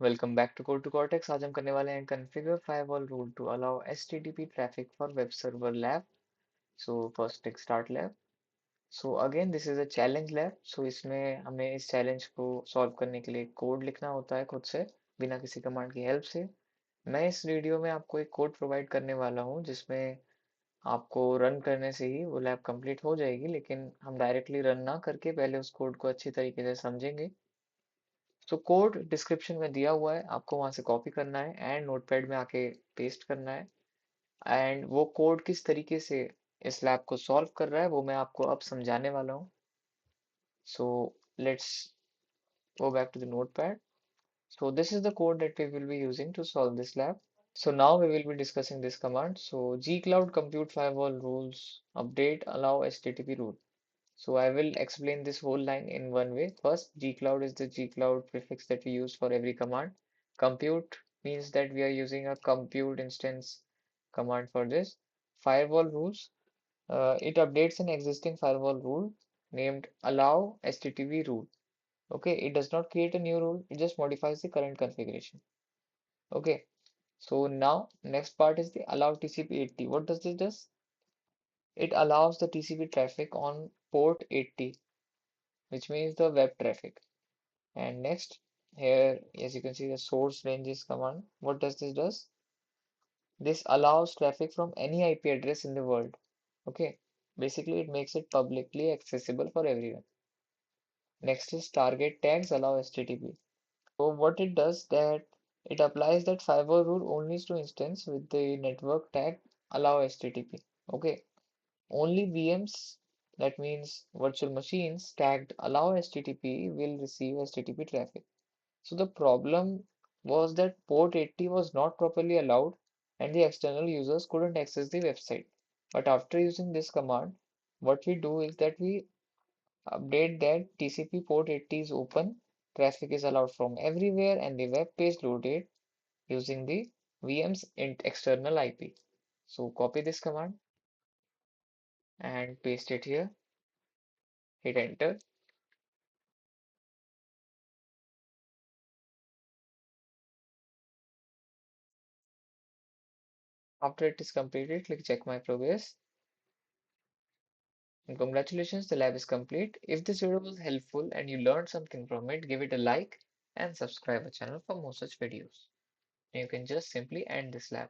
Welcome back to cortex. आज हम करने वाले हैं configure firewall rule to allow HTTP traffic for web server lab. So first take start lab. So again this is a challenge lab. So इसमें हमें इस challenge को solve करने के लिए कोड लिखना होता है खुद से, बिना किसी कमांड की हेल्प से। मैं इस वीडियो में आपको एक कोड प्रोवाइड करने वाला हूँ जिसमें आपको रन करने से ही वो लैब कंप्लीट हो जाएगी, लेकिन हम डायरेक्टली रन ना करके पहले उस कोड को अच्छी तरीके से समझेंगे। तो कोड डिस्क्रिप्शन में दिया हुआ है, आपको वहां से कॉपी करना है एंड नोटपैड में आके पेस्ट करना है। एंड वो कोड किस तरीके से इस लैब को सॉल्व कर रहा है वो मैं आपको अब समझाने वाला हूँ। So let's go back to the notepad. So this is the code that we will be using to solve this lab. So now we will be discussing this command. So gcloud compute firewall rules update allow http rule. So I will explain this whole line in one way. First, gcloud is the gcloud prefix that we use for every command. Compute means that we are using a compute instance command for this. Firewall rules, it updates an existing firewall rule named allow http rule. Okay, it does not create a new rule, it just modifies the current configuration. Okay, so now next part is the allow TCP 80. What does this do? It allows the TCP traffic on port 80, which means the web traffic. And next, here, as you can see, the source ranges command. What does this does? This allows traffic from any IP address in the world. Okay, basically it makes it publicly accessible for everyone. Next is target tags allow HTTP. So what it does that it applies that firewall rule only to instance with the network tag allow HTTP. Okay, only VMs, that means virtual machines tagged allow HTTP will receive HTTP traffic. So the problem was that port 80 was not properly allowed and the external users couldn't access the website. But after using this command, what we do is that we update that TCP port 80 is open, traffic is allowed from everywhere, and the web page loaded using the VM's external IP. So copy this command and paste it here, hit enter. After it is completed, click check my progress. And congratulations, the lab is complete. If this video was helpful and you learned something from it, give it a like and subscribe our channel for more such videos. You can just simply end this lab.